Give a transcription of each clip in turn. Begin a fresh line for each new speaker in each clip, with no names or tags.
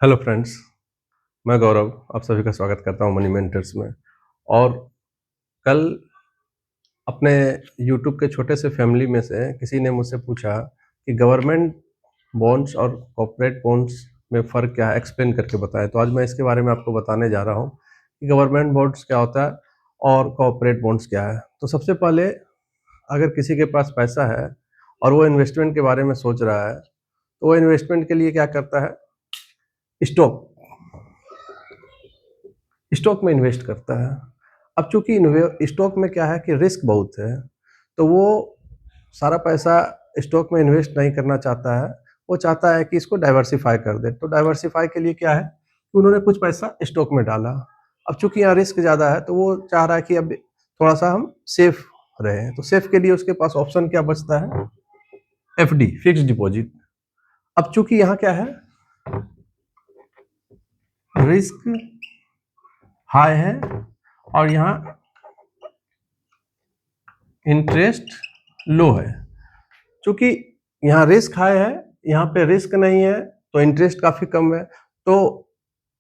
Hello friends, मैं गौरव आप सभी का स्वागत करता हूं मनी मेंटर्स में। और कल अपने यूट्यूब के छोटे से फैमिली में से किसी ने मुझसे पूछा कि गवर्नमेंट बॉन्ड्स और कॉर्पोरेट बॉन्ड्स में फ़र्क क्या है, एक्सप्लेन करके बताएं। तो आज मैं इसके बारे में आपको बताने जा रहा हूं कि गवर्नमेंट बॉन्ड्स क्या होता है और कॉर्पोरेट बॉन्ड्स क्या है। तो सबसे पहले, अगर किसी के पास पैसा है और वो इन्वेस्टमेंट के बारे में सोच रहा है, तो वो इन्वेस्टमेंट के लिए क्या करता है, स्टॉक स्टॉक में इन्वेस्ट करता है। अब चूंकि स्टॉक में क्या है कि रिस्क बहुत है, तो वो सारा पैसा स्टॉक में इन्वेस्ट नहीं करना चाहता है। वो चाहता है कि इसको डाइवर्सिफाई कर दे। तो डाइवर्सिफाई के लिए क्या है कि उन्होंने कुछ पैसा स्टॉक में डाला। अब चूंकि यहाँ रिस्क ज़्यादा है, तो वो चाह रहा है कि अब थोड़ा सा हम सेफ रहें। तो सेफ के लिए उसके पास ऑप्शन क्या बचता है, एफडी, फिक्स डिपॉजिट। अब चूंकि यहाँ क्या है, रिस्क हाई है और यहाँ इंटरेस्ट लो है। चूंकि यहाँ रिस्क हाई है, यहाँ पे रिस्क नहीं है, तो इंटरेस्ट काफी कम है। तो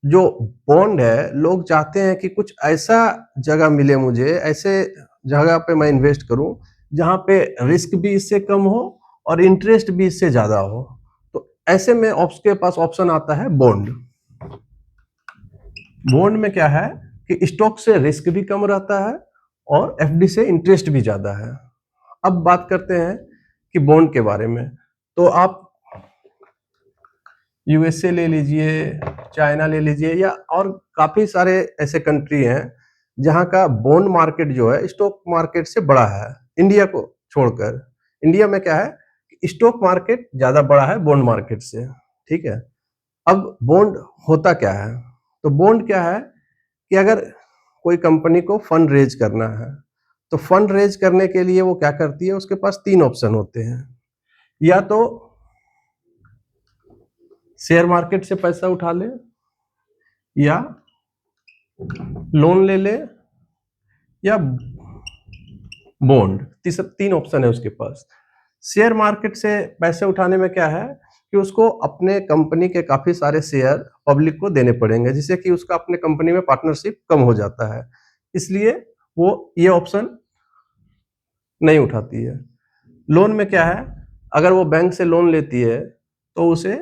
जो बॉन्ड है, लोग चाहते हैं कि कुछ ऐसा जगह मिले मुझे, ऐसे जगह पे मैं इन्वेस्ट करूं जहां पे रिस्क भी इससे कम हो और इंटरेस्ट भी इससे ज्यादा हो। तो ऐसे में आपके पास ऑप्शन आता है बॉन्ड। बॉन्ड में क्या है कि स्टॉक से रिस्क भी कम रहता है और एफडी से इंटरेस्ट भी ज्यादा है। अब बात करते हैं कि बॉन्ड के बारे में। तो आप यूएसए ले लीजिए, चाइना ले लीजिए, या और काफी सारे ऐसे कंट्री हैं जहां का बॉन्ड मार्केट जो है स्टॉक मार्केट से बड़ा है, इंडिया को छोड़कर। इंडिया में क्या है, स्टॉक मार्केट ज्यादा बड़ा है बॉन्ड मार्केट से। ठीक है। अब बॉन्ड होता क्या है, तो बॉन्ड क्या है कि अगर कोई कंपनी को फंड रेज करना है, तो फंड रेज करने के लिए वो क्या करती है, उसके पास तीन ऑप्शन होते हैं। या तो शेयर मार्केट से पैसा उठा ले, या लोन ले ले, या बॉन्ड। तीन ऑप्शन है उसके पास। शेयर मार्केट से पैसे उठाने में क्या है कि उसको अपने कंपनी के काफी सारे शेयर पब्लिक को देने पड़ेंगे, जिससे कि उसका अपने कंपनी में पार्टनरशिप कम हो जाता है। इसलिए वो ये ऑप्शन नहीं उठाती है। लोन में क्या है, अगर वो बैंक से लोन लेती है तो उसे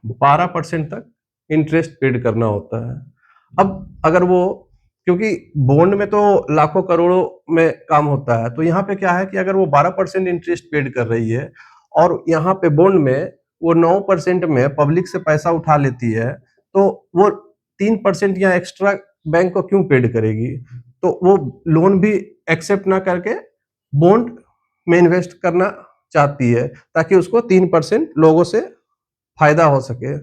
12% तक इंटरेस्ट पेड करना होता है। अब अगर वो, क्योंकि बॉन्ड में तो लाखों करोड़ों में काम होता है, तो यहाँ पे क्या है कि अगर वो 12% इंटरेस्ट पेड कर रही है और यहाँ पे बॉन्ड में वो 9% में पब्लिक से पैसा उठा लेती है, तो वो 3% यहाँ एक्स्ट्रा बैंक को क्यों पेड करेगी। तो वो लोन भी एक्सेप्ट ना करके बॉन्ड में इन्वेस्ट करना चाहती है, ताकि उसको 3% लोगों से फायदा हो सके।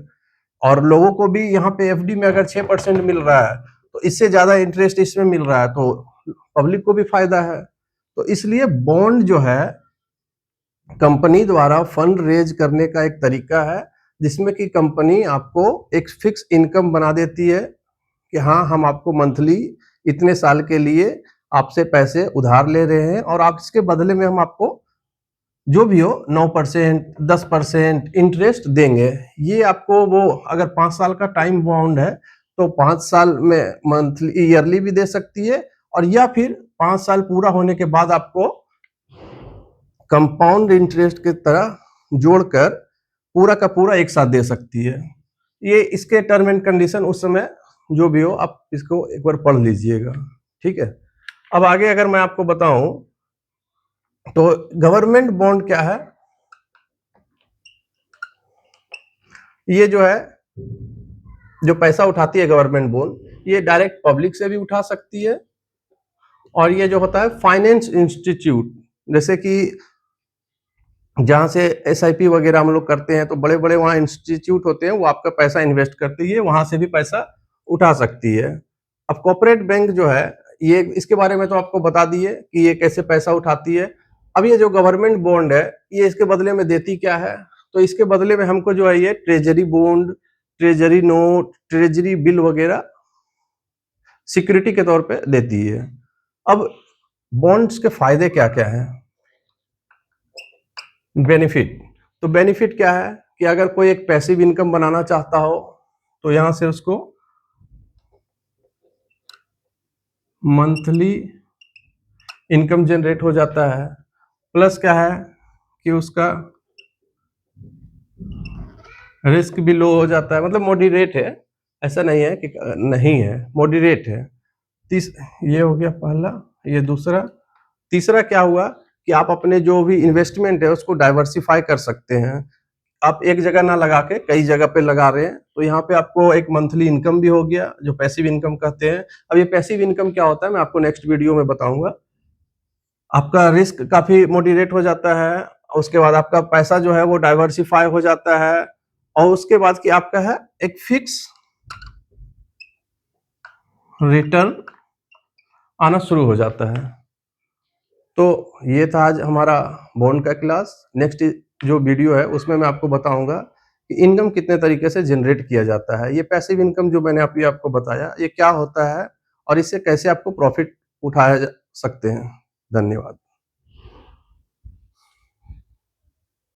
और लोगों को भी यहाँ पे एफडी में अगर 6% मिल रहा है, तो इससे ज्यादा इंटरेस्ट इसमें मिल रहा है, तो पब्लिक को भी फायदा है। तो इसलिए बॉन्ड जो है कंपनी द्वारा फंड रेज करने का एक तरीका है, जिसमें कि कंपनी आपको एक फिक्स इनकम बना देती है कि हाँ, हम आपको मंथली इतने साल के लिए आपसे पैसे उधार ले रहे हैं और आप इसके बदले में हम आपको जो भी हो 9%, 10% इंटरेस्ट देंगे। ये आपको वो अगर 5 साल का टाइम बाउंड है, तो 5 साल में मंथली ईयरली भी दे सकती है, और या फिर 5 साल पूरा होने के बाद आपको कंपाउंड इंटरेस्ट की तरह जोड़कर पूरा का पूरा एक साथ दे सकती है। ये इसके टर्म एंड कंडीशन उस समय जो भी हो, आप इसको एक बार पढ़ लीजिएगा। ठीक है। अब आगे अगर मैं आपको बताऊं, तो गवर्नमेंट बॉन्ड क्या है, ये जो है, जो पैसा उठाती है गवर्नमेंट बॉन्ड, ये डायरेक्ट पब्लिक से भी उठा सकती है। और ये जो होता है फाइनेंस इंस्टीट्यूट, जैसे कि जहां से एसआईपी वगैरह हम लोग करते हैं, तो बड़े बड़े वहां इंस्टीट्यूट होते हैं, वो आपका पैसा इन्वेस्ट करती है, वहां से भी पैसा उठा सकती है। अब कॉर्पोरेट बैंक जो है, ये इसके बारे में तो आपको बता दिए कि ये कैसे पैसा उठाती है। अब ये जो गवर्नमेंट बॉन्ड है, ये इसके बदले में देती क्या है, तो इसके बदले में हमको जो है ये treasury bond, treasury note, treasury bill वगैरह सिक्योरिटी के तौर पे देती है। अब बॉन्ड्स के फायदे क्या क्या हैं, बेनिफिट। तो बेनिफिट क्या है कि अगर कोई एक पैसिव इनकम बनाना चाहता हो, तो यहाँ से उसको मंथली इनकम जनरेट हो जाता है। प्लस क्या है कि उसका रिस्क भी लो हो जाता है, मतलब मॉडरेट है, ऐसा नहीं है कि नहीं है, मॉडरेट है। ये हो गया पहला, ये दूसरा। तीसरा क्या हुआ कि आप अपने जो भी इन्वेस्टमेंट है उसको डाइवर्सिफाई कर सकते हैं। आप एक जगह ना लगा के कई जगह पे लगा रहे हैं, तो यहाँ पे आपको एक मंथली इनकम भी हो गया, जो पैसिव इनकम कहते हैं। अब ये पैसिव इनकम क्या होता है मैं आपको नेक्स्ट वीडियो में बताऊंगा। आपका रिस्क काफी मॉडरेट हो जाता है, उसके बाद आपका पैसा जो है वो डाइवर्सिफाई हो जाता है, और उसके बाद कि आपका है एक फिक्स रिटर्न आना शुरू हो जाता है। तो ये था आज हमारा बॉन्ड का क्लास। नेक्स्ट जो वीडियो है उसमें मैं आपको बताऊंगा कि इनकम कितने तरीके से जनरेट किया जाता है। ये पैसिव इनकम जो मैंने अभी आपको बताया ये क्या होता है और इससे कैसे आपको प्रॉफिट उठाया जा सकते हैं। धन्यवाद।